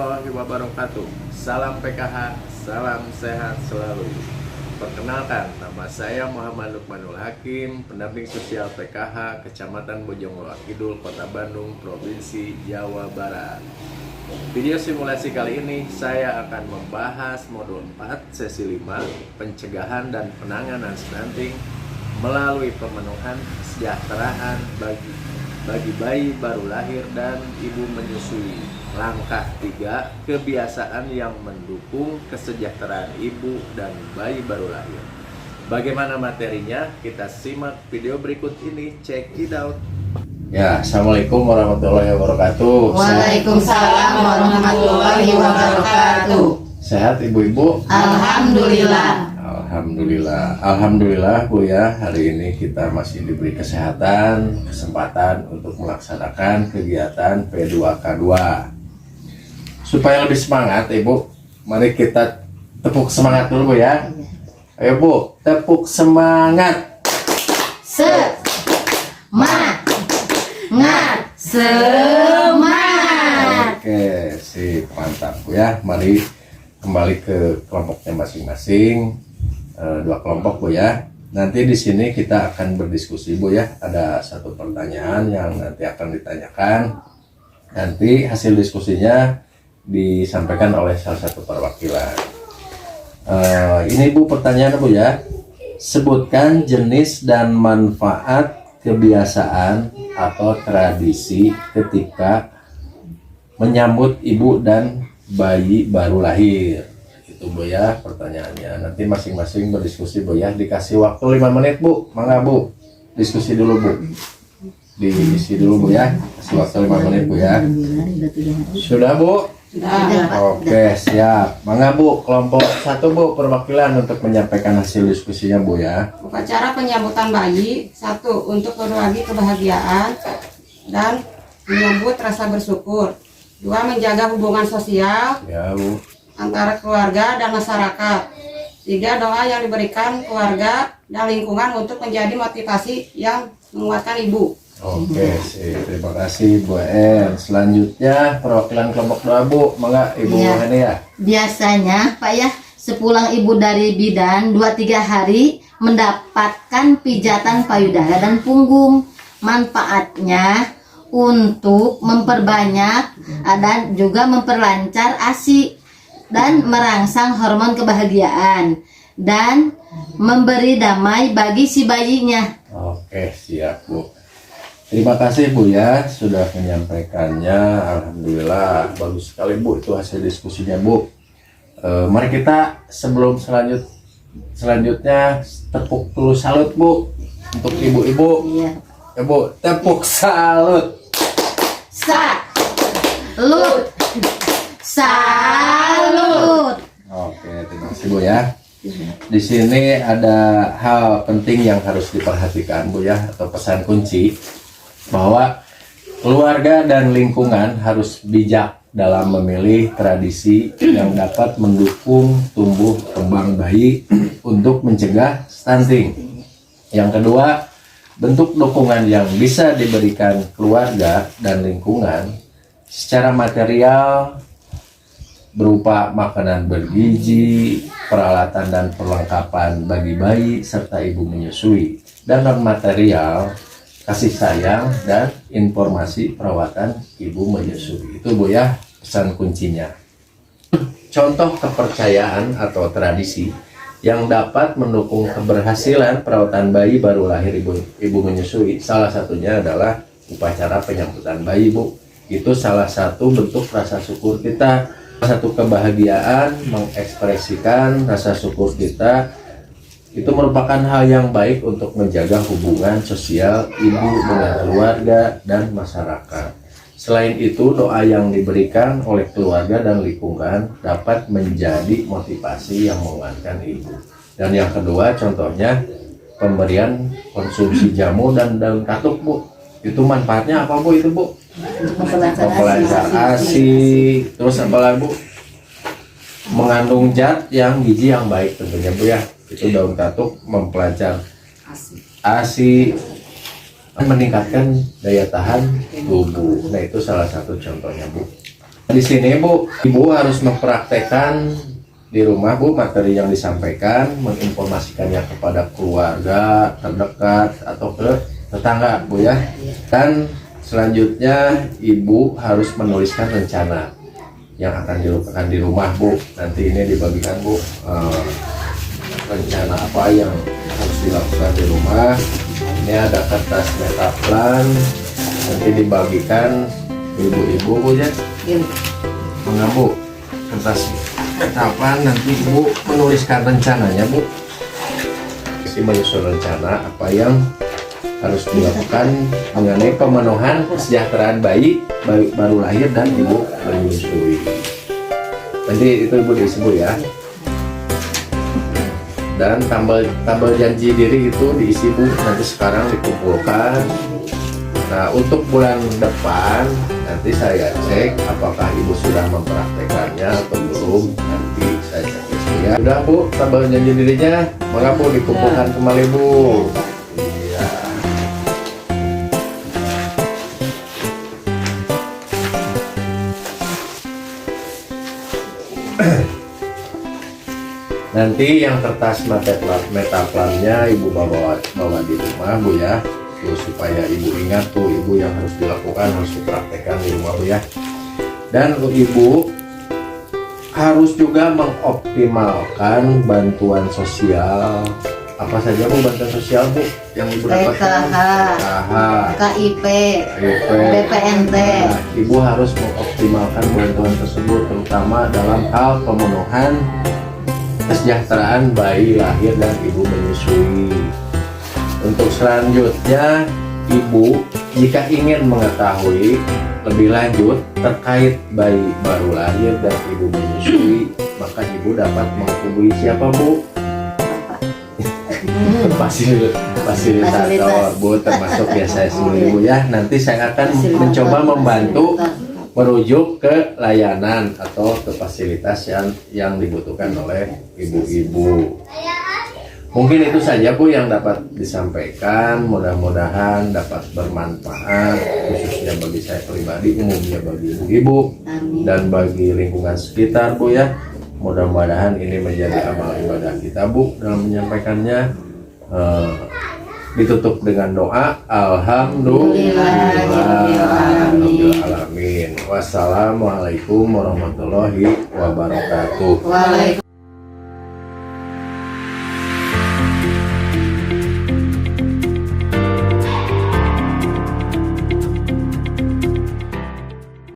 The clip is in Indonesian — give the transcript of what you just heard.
warahmatullahi wabarakatuh. Salam PKH, salam sehat selalu. Perkenalkan, nama saya Muhammad Lukmanul Hakim, pendamping sosial PKH Kecamatan Bojongloa Kidul, Kota Bandung, Provinsi Jawa Barat. Video simulasi kali ini saya akan membahas modul 4 sesi 5, pencegahan dan penanganan stunting melalui pemenuhan kesejahteraan bagi bayi baru lahir dan ibu menyusui. Langkah 3, kebiasaan yang mendukung kesejahteraan ibu dan bayi baru lahir. Bagaimana materinya? Kita simak video berikut ini. Check it out. Ya, assalamualaikum warahmatullahi wabarakatuh. Waalaikumsalam warahmatullahi wabarakatuh. Sehat ibu-ibu? Alhamdulillah. Alhamdulillah Bu ya, hari ini kita masih diberi kesehatan, kesempatan untuk melaksanakan kegiatan P2K2. Supaya lebih semangat Ibu, mari kita tepuk semangat dulu Bu ya. Ayo Bu, tepuk semangat. Semangat. Oke, sip, mantap Bu ya. Mari kembali ke kelompoknya masing-masing. 2 kelompok Bu ya. Nanti di sini kita akan berdiskusi Bu ya. Ada satu pertanyaan yang nanti akan ditanyakan. Nanti hasil diskusinya disampaikan oleh salah satu perwakilan. Ini Bu pertanyaan Bu ya. Sebutkan jenis dan manfaat kebiasaan atau tradisi ketika menyambut ibu dan bayi baru lahir. Itu Bu ya pertanyaannya. Nanti masing-masing berdiskusi Bu ya. Dikasih waktu 5 menit Bu. Mangga Bu, diskusi dulu Bu. Diisi dulu Bu ya. Kasih waktu 5 menit Bu ya. Sudah Bu? Sudah. Oke, siap. Mangga Bu, kelompok 1 Bu perwakilan untuk menyampaikan hasil diskusinya Bu ya. Upacara penyambutan bayi 1 untuk berbagi kebahagiaan dan menyambut rasa bersyukur. 2 menjaga hubungan sosial Ya Bu. antara keluarga dan masyarakat. 3 doa yang diberikan keluarga dan lingkungan untuk menjadi motivasi yang menguatkan ibu. Oke, sip. Terima kasih Bu En. Selanjutnya perwakilan kelompok 2 Bu. Mangga Ibu Ya. Henia. Biasanya Pak ya, sepulang ibu dari bidan 2-3 hari mendapatkan pijatan payudara dan punggung. Manfaatnya untuk memperbanyak dan juga memperlancar ASI dan merangsang hormon kebahagiaan dan memberi damai bagi si bayinya. Oke, siap Bu. Terima kasih Bu ya sudah menyampaikannya. Alhamdulillah bagus sekali Bu itu hasil diskusinya Bu. Mari kita sebelum selanjutnya tepuk dulu salut Bu untuk ibu-ibu. Iya. Ya Bu, tepuk salut. Salut. Salut. Oke, terima kasih Bu ya. Di sini ada hal penting yang harus diperhatikan Bu ya, atau pesan kunci bahwa keluarga dan lingkungan harus bijak dalam memilih tradisi yang dapat mendukung tumbuh kembang bayi untuk mencegah stunting. Yang kedua, bentuk dukungan yang bisa diberikan keluarga dan lingkungan secara material berupa makanan bergizi, peralatan dan perlengkapan bagi bayi serta ibu menyusui, dan non material kasih sayang dan informasi perawatan ibu menyusui. Itu Bu ya pesan kuncinya. Contoh kepercayaan atau tradisi yang dapat mendukung keberhasilan perawatan bayi baru lahir ibu menyusui, salah satunya adalah upacara penyambutan bayi Bu. Itu salah satu bentuk rasa syukur kita, satu kebahagiaan, mengekspresikan rasa syukur kita. Itu merupakan hal yang baik untuk menjaga hubungan sosial ibu dengan keluarga dan masyarakat. Selain itu, doa yang diberikan oleh keluarga dan lingkungan dapat menjadi motivasi yang menguatkan ibu. Dan yang kedua, contohnya pemberian konsumsi jamu dan daun katuk Bu. Itu manfaatnya apa Bu itu Bu? Memperlancar ASI. Terus apa lagi Bu? Mengandung zat yang gizi yang baik tentunya Bu ya. Itu daun katuk memperlancar ASI, meningkatkan daya tahan tubuh. Nah itu salah satu contohnya Bu. Di sini Bu, Ibu harus mempraktekkan di rumah Bu materi yang disampaikan, menginformasikannya kepada keluarga terdekat atau ke tetangga Bu ya. Dan selanjutnya Ibu harus menuliskan rencana yang akan dilakukan di rumah Bu. Nanti ini dibagikan Bu, rencana apa yang harus dilakukan di rumah. Ini ada kertas metaplan, nanti dibagikan ibu-ibu Bu ya. Mengabu kertas metaplan, nanti Ibu menuliskan rencananya Bu. Isi menyusun rencana apa yang harus dilakukan mengenai pemenuhan kesejahteraan bayi baru lahir dan ibu menyusui. Nanti itu Ibu diisi Bu ya. Dan tabel janji diri itu diisi Bu, nanti sekarang dikumpulkan. Nah untuk bulan depan nanti saya cek apakah Ibu sudah mempraktekannya atau belum, nanti saya cek ya. Sudah Bu, tabel janji dirinya maka Bu dikumpulkan kembali Bu. Iya. Nanti yang kertas metaplannya Ibu bawa di rumah Bu ya. Tuh, supaya Ibu ingat tuh Ibu yang harus dilakukan, harus dipraktekkan di rumah Bu ya. Dan Ibu harus juga mengoptimalkan bantuan sosial. Apa saja Bu bantuan sosial Bu yang Ibu dapatkan? PKH, KIP, BPNT. Nah, Ibu harus mengoptimalkan bantuan tersebut terutama dalam hal pemenuhan kesejahteraan bayi lahir dan ibu menyusui. Untuk selanjutnya, Ibu jika ingin mengetahui lebih lanjut terkait bayi baru lahir dan ibu menyusui, maka Ibu dapat menghubungi siapa Bu? Fasilitator Bu, termasuk ya saya sendiri Bu ya. Nanti saya akan mencoba membantu merujuk ke layanan atau ke fasilitas yang dibutuhkan oleh ibu-ibu. Mungkin itu saja Bu yang dapat disampaikan, mudah-mudahan dapat bermanfaat khususnya bagi saya pribadi, umumnya bagi ibu-ibu dan bagi lingkungan sekitar Bu ya. Mudah-mudahan ini menjadi amal ibadah kita Bu dalam menyampaikannya. Ditutup dengan doa alhamdulillahirobbilalamin. Wassalamualaikum warahmatullahi wabarakatuh.